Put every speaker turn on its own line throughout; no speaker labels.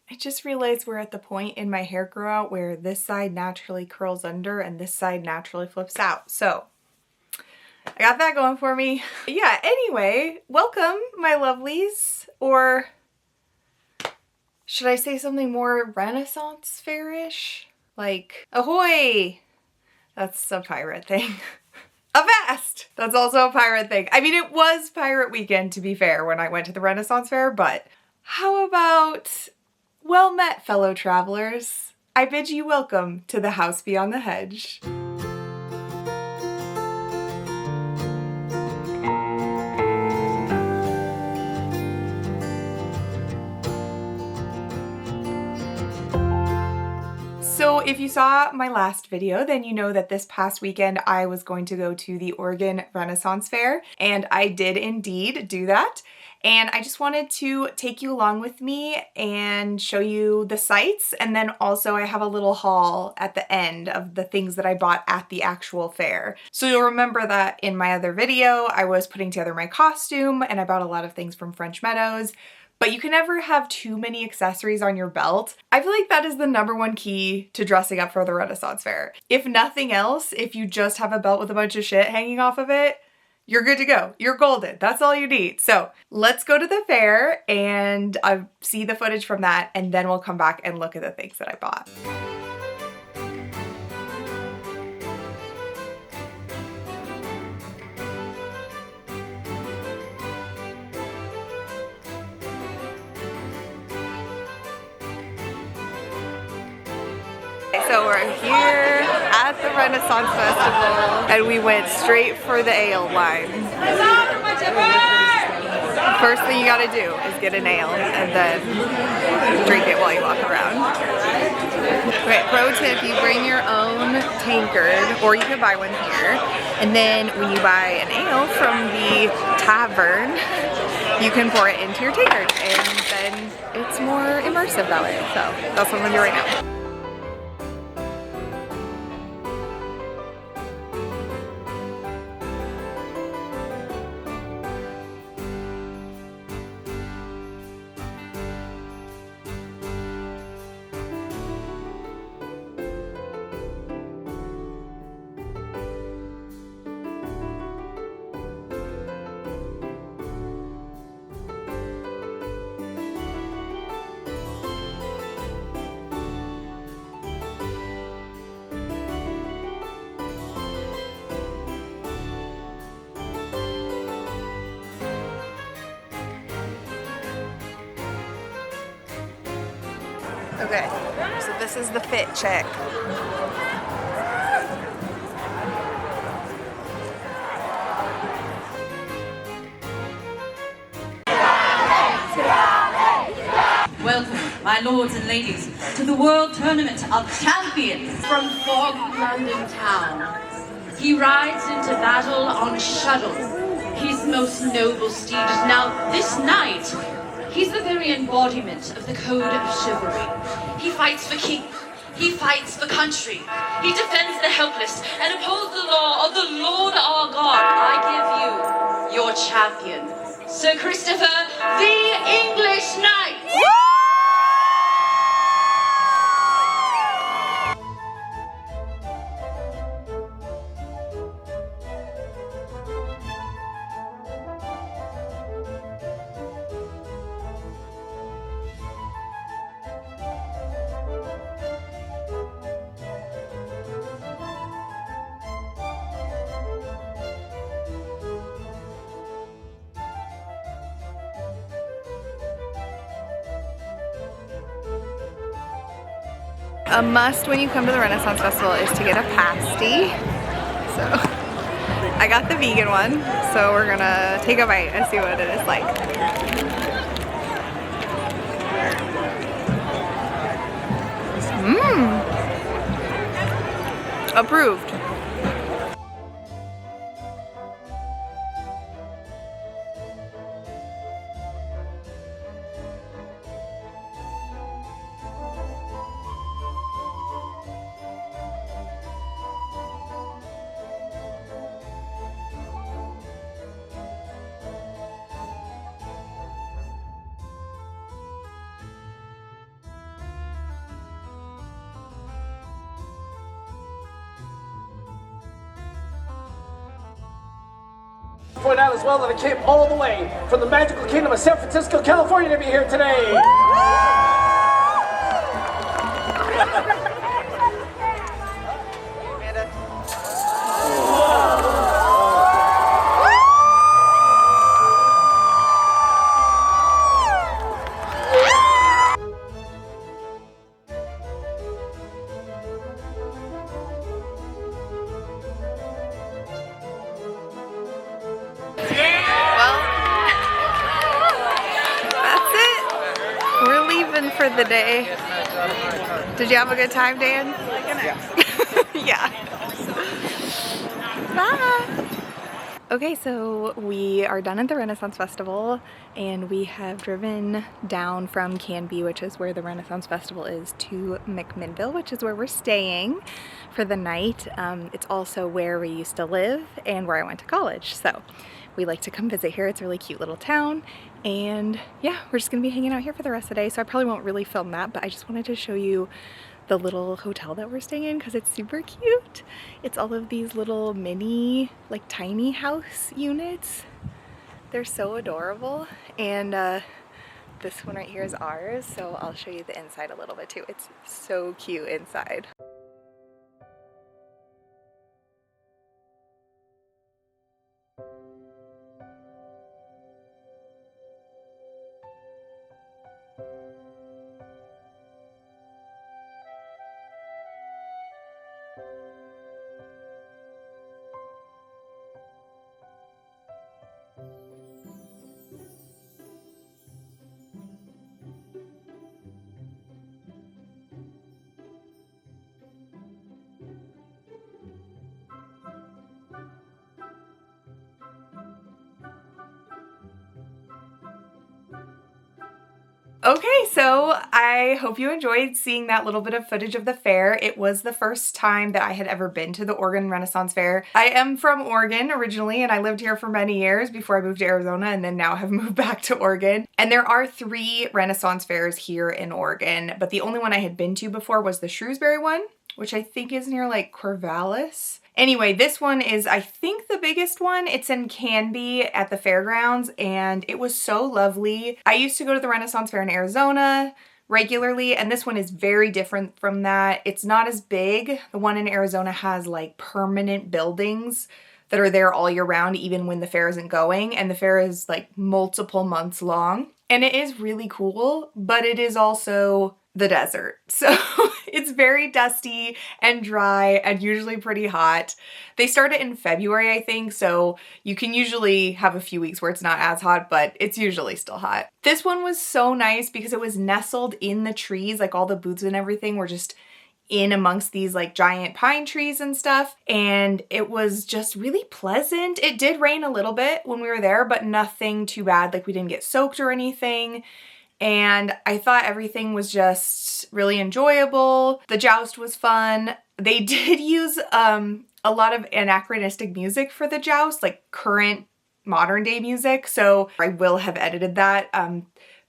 I just realized we're at the point in my hair grow out where this side naturally curls under and this side naturally flips out. So I got that going for me. Yeah, anyway, welcome my lovelies, or should I say something more Renaissance Fair-ish? Like, ahoy! That's a pirate thing. Avast! That's also a pirate thing. I mean, it was pirate weekend, to be fair, when I went to the Renaissance Fair, but how about, well met, fellow travelers. I bid you welcome to the house beyond the hedge. So if you saw my last video, then you know that this past weekend I was going to go to the Oregon Renaissance Fair, and I did indeed do that. And I just wanted to take you along with me and show you the sights, and then also I have a little haul at the end of the things that I bought at the actual fair. So you'll remember that in my other video I was putting together my costume and I bought a lot of things from French Meadows. But you can never have too many accessories on your belt. I feel like that is the #1 key to dressing up for the Renaissance Fair. If nothing else, if you just have a belt with a bunch of shit hanging off of it, you're good to go. You're golden. That's all you need. So let's go to the fair and see the footage from that, and then we'll come back and look at the things that I bought. So we're here at the Renaissance Festival and we went straight for the ale line. First thing you gotta do is get an ale and then drink it while you walk around. Okay, pro tip, you bring your own tankard, or you can buy one here, and then when you buy an ale from the tavern, you can pour it into your tankard and then it's more immersive that way. So that's what I'm gonna do right now. Okay, so this is the fit check.
Welcome, my lords and ladies, to the World Tournament of Champions. From fog London town, he rides into battle on shuttle. His most noble steed is now this night. He's the very embodiment of the code of chivalry. He fights for king. He fights for country. He defends the helpless and upholds the law of the Lord our God. I give you your champion, Sir Christopher, the English Knight.
A must when you come to the Renaissance Festival is to get a pasty. So I got the vegan one, so we're gonna take a bite and see what it is like. Approved.
Point out as well that I came all the way from the magical kingdom of San Francisco, California to be here today.
For the day. Did you have a good time, Dan? Yeah. Bye. Okay, so we are done at the Renaissance Festival and we have driven down from Canby, which is where the Renaissance Festival is, to McMinnville, which is where we're staying for the night. It's also where we used to live and where I went to college. So we like to come visit here. It's a really cute little town. And yeah, we're just gonna be hanging out here for the rest of the day. So I probably won't really film that, but I just wanted to show you the little hotel that we're staying in because it's super cute. It's all of these little mini, like tiny house units. They're so adorable. And this one right here is ours. So I'll show you the inside a little bit too. It's so cute inside. Okay, so I hope you enjoyed seeing that little bit of footage of the fair. It was the first time that I had ever been to the Oregon Renaissance Fair. I am from Oregon originally, and I lived here for many years before I moved to Arizona, and then now have moved back to Oregon. And there are 3 Renaissance fairs here in Oregon, but the only one I had been to before was the Shrewsbury one, which I think is near like Corvallis. Anyway, this one is, I think, the biggest one. It's in Canby at the fairgrounds, and it was so lovely. I used to go to the Renaissance Fair in Arizona regularly, and this one is very different from that. It's not as big. The one in Arizona has like permanent buildings that are there all year round, even when the fair isn't going, and the fair is like multiple months long. And it is really cool, but it is also the desert. So it's very dusty and dry and usually pretty hot. They start it in February, I think, so you can usually have a few weeks where it's not as hot, but it's usually still hot. This one was so nice because it was nestled in the trees, like all the booths and everything were just in amongst these like giant pine trees and stuff, and it was just really pleasant. It did rain a little bit when we were there, but nothing too bad. Like we didn't get soaked or anything. And I thought everything was just really enjoyable. The joust was fun. They did use a lot of anachronistic music for the joust, like current modern day music. So I will have edited that.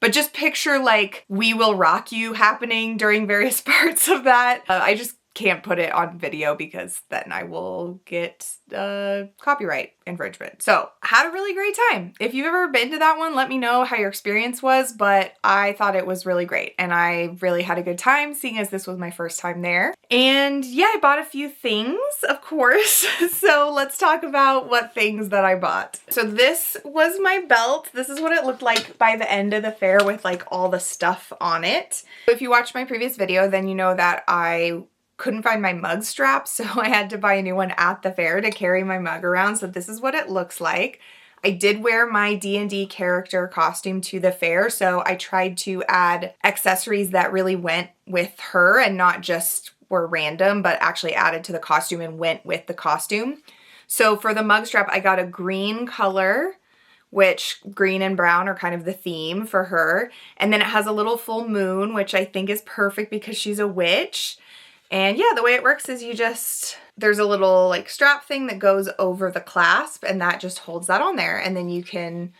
But just picture like "We Will Rock You" happening during various parts of that. I just can't put it on video because then I will get copyright infringement. So had a really great time. If you've ever been to that one, let me know how your experience was, but I thought it was really great and I really had a good time seeing as this was my first time there. And yeah, I bought a few things, of course. So let's talk about what things that I bought. So this was my belt. This is what it looked like by the end of the fair with like all the stuff on it. If you watched my previous video, then you know that I couldn't find my mug strap, so I had to buy a new one at the fair to carry my mug around. So this is what it looks like. I did wear my D&D character costume to the fair, so I tried to add accessories that really went with her and not just were random, but actually added to the costume and went with the costume. So for the mug strap, I got a green color, which green and brown are kind of the theme for her. And then it has a little full moon, which I think is perfect because she's a witch. And yeah, the way it works is there's a little like strap thing that goes over the clasp and that just holds that on there. And then you can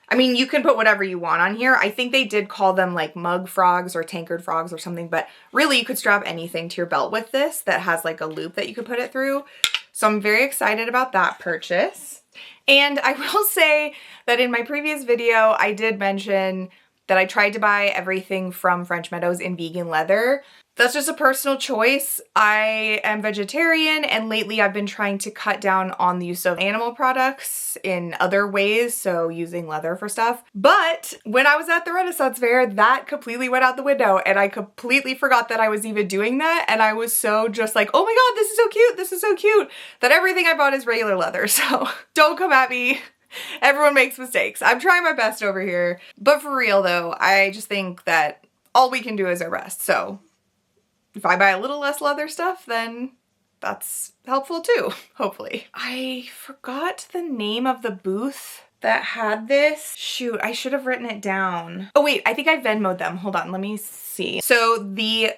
put whatever you want on here. I think they did call them like mug frogs or tankard frogs or something, but really you could strap anything to your belt with this that has like a loop that you could put it through. So I'm very excited about that purchase. And I will say that in my previous video, I did mention that I tried to buy everything from French Meadows in vegan leather. That's just a personal choice. I am vegetarian, and lately I've been trying to cut down on the use of animal products in other ways, so using leather for stuff. But when I was at the Renaissance Fair, that completely went out the window, and I completely forgot that I was even doing that, and I was so just like, oh my god, this is so cute, this is so cute, that everything I bought is regular leather, so don't come at me. Everyone makes mistakes. I'm trying my best over here. But for real though, I just think that all we can do is our best, so if I buy a little less leather stuff, then that's helpful too, hopefully. I forgot the name of the booth that had this. Shoot, I should have written it down. Oh wait, I think I Venmo'd them. Hold on, let me see. So the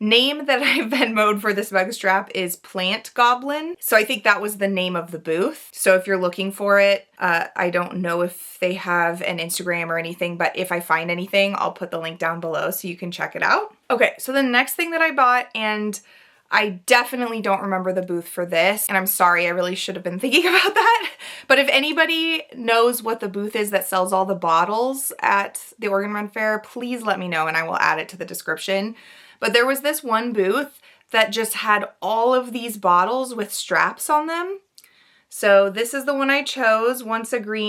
name that I Venmo'd for this mug strap is Plant Goblin. So I think that was the name of the booth. So if you're looking for it, I don't know if they have an Instagram or anything, but if I find anything, I'll put the link down below so you can check it out. Okay, so the next thing that I bought, and I definitely don't remember the booth for this, and I'm sorry, I really should have been thinking about that. But if anybody knows what the booth is that sells all the bottles at the Oregon Ren Fair, please let me know and I will add it to the description. But there was this one booth that just had all of these bottles with straps on them. So this is the one I chose, once again,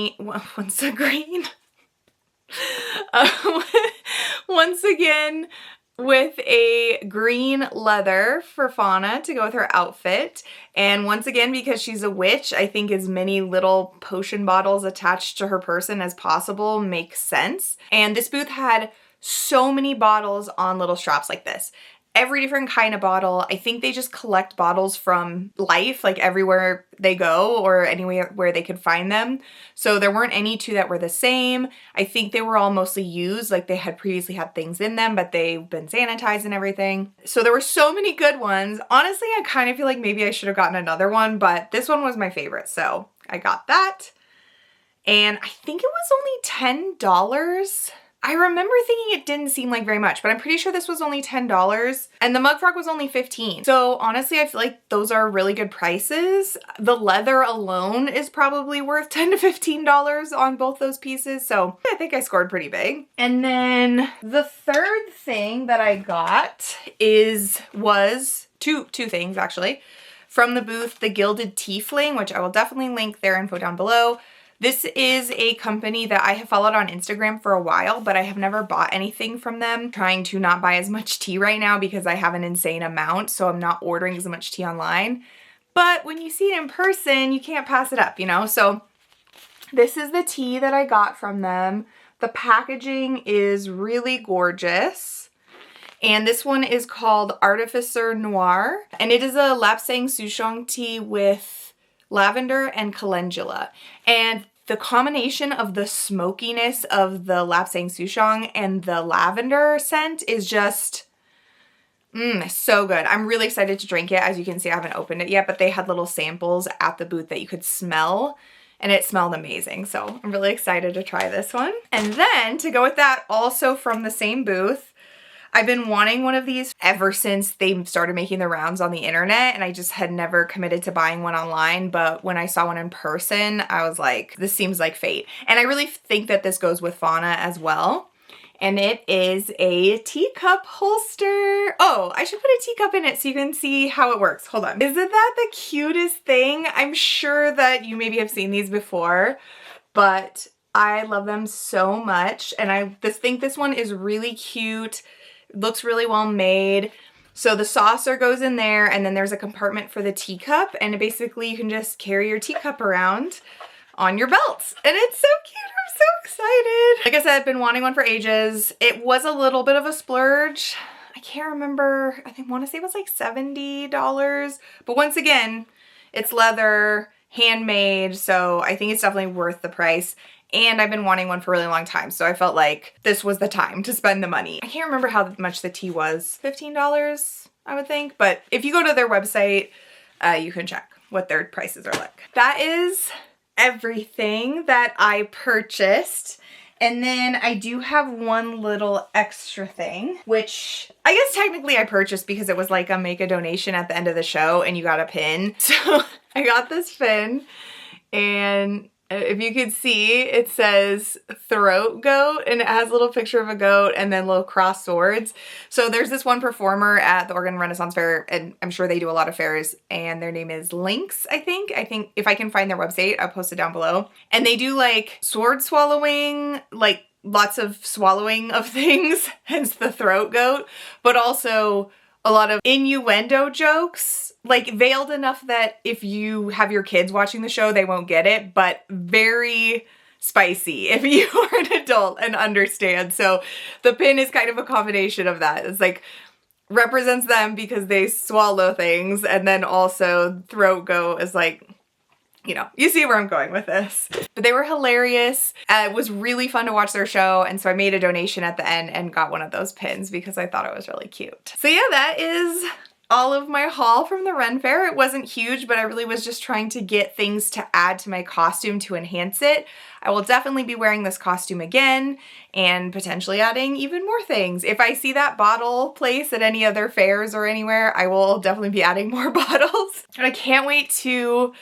with a green leather for Fauna to go with her outfit. And once again, because she's a witch, I think as many little potion bottles attached to her person as possible makes sense. And this booth had so many bottles on little straps like this. Every different kind of bottle. I think they just collect bottles from life, like everywhere they go or anywhere where they could find them. So there weren't any two that were the same. I think they were all mostly used, like they had previously had things in them, but they've been sanitized and everything. So there were so many good ones. Honestly, I kind of feel like maybe I should have gotten another one, but this one was my favorite. So I got that. And I think it was only $10. I remember thinking it didn't seem like very much, but I'm pretty sure this was only $10 and the mug frog was only $15. So honestly, I feel like those are really good prices. The leather alone is probably worth $10 to $15 on both those pieces. So I think I scored pretty big. And then the third thing that I got was two things actually. From the booth, the Gilded Tiefling, which I will definitely link their info down below. This is a company that I have followed on Instagram for a while, but I have never bought anything from them. I'm trying to not buy as much tea right now because I have an insane amount, so I'm not ordering as much tea online. But when you see it in person, you can't pass it up, you know? So this is the tea that I got from them. The packaging is really gorgeous. And this one is called Artificer Noir. And it is a Lapsang Souchong tea with lavender and calendula. And the combination of the smokiness of the Lapsang Souchong and the lavender scent is just so good. I'm really excited to drink it. As you can see, I haven't opened it yet, but they had little samples at the booth that you could smell, and it smelled amazing. So I'm really excited to try this one. And then to go with that, also from the same booth, I've been wanting one of these ever since they started making the rounds on the internet, and I just had never committed to buying one online, but when I saw one in person, I was like, this seems like fate. And I really think that this goes with Fauna as well. And it is a teacup holster. Oh, I should put a teacup in it so you can see how it works. Hold on. Isn't that the cutest thing? I'm sure that you maybe have seen these before, but I love them so much. And I think this one is really cute. Looks really well made. So the saucer goes in there, and then there's a compartment for the teacup, and basically you can just carry your teacup around on your belt. And it's so cute. I'm so excited. Like I said, I've been wanting one for ages. It was a little bit of a splurge. I can't remember. I want to say it was like $70. But once again, it's leather, handmade, so I think it's definitely worth the price. And I've been wanting one for a really long time, so I felt like this was the time to spend the money. I can't remember how much the tea was. $15, I would think. But if you go to their website, you can check what their prices are like. That is everything that I purchased. And then I do have one little extra thing, which I guess technically I purchased because it was like a make a donation at the end of the show and you got a pin. So I got this pin, and if you could see, it says throat goat, and it has a little picture of a goat and then little cross swords. So there's this one performer at the Oregon Renaissance Fair, and I'm sure they do a lot of fairs, and their name is Lynx, I think. I think if I can find their website, I'll post it down below. And they do like sword swallowing, like lots of swallowing of things, hence the throat goat, but also a lot of innuendo jokes, like veiled enough that if you have your kids watching the show, they won't get it, but very spicy if you are an adult and understand. So the pin is kind of a combination of that. It's like represents them because they swallow things, and then also throat goat is like, you know, you see where I'm going with this. But they were hilarious. It was really fun to watch their show, and so I made a donation at the end and got one of those pins because I thought it was really cute. So yeah, that is all of my haul from the Ren Fair. It wasn't huge, but I really was just trying to get things to add to my costume to enhance it. I will definitely be wearing this costume again and potentially adding even more things. If I see that bottle place at any other fairs or anywhere, I will definitely be adding more bottles. And I can't wait to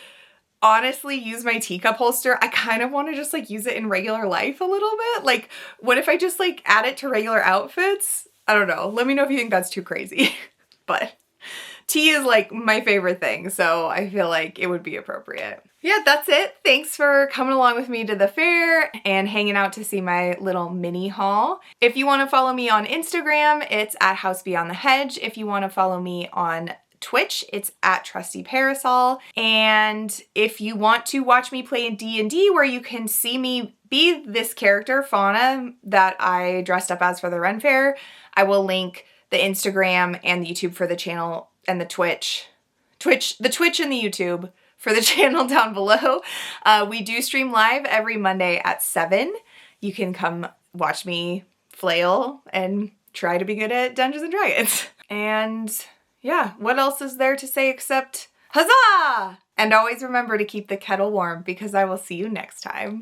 honestly use my teacup holster. I kind of want to just like use it in regular life a little bit. Like, what if I just like add it to regular outfits? I don't know. Let me know if you think that's too crazy. But tea is like my favorite thing, so I feel like it would be appropriate. Yeah, that's it. Thanks for coming along with me to the fair and hanging out to see my little mini haul. If you want to follow me on Instagram, it's at House Beyond the Hedge. If you want to follow me on Twitch, it's at Trusty Parasol. And if you want to watch me play in D&D, where you can see me be this character, Fauna, that I dressed up as for the Ren Fair, I will link the Instagram and the YouTube for the channel and the Twitch and the YouTube for the channel down below. We do stream live every Monday at 7. You can come watch me flail and try to be good at Dungeons and Dragons. And yeah, what else is there to say except huzzah! And always remember to keep the kettle warm, because I will see you next time.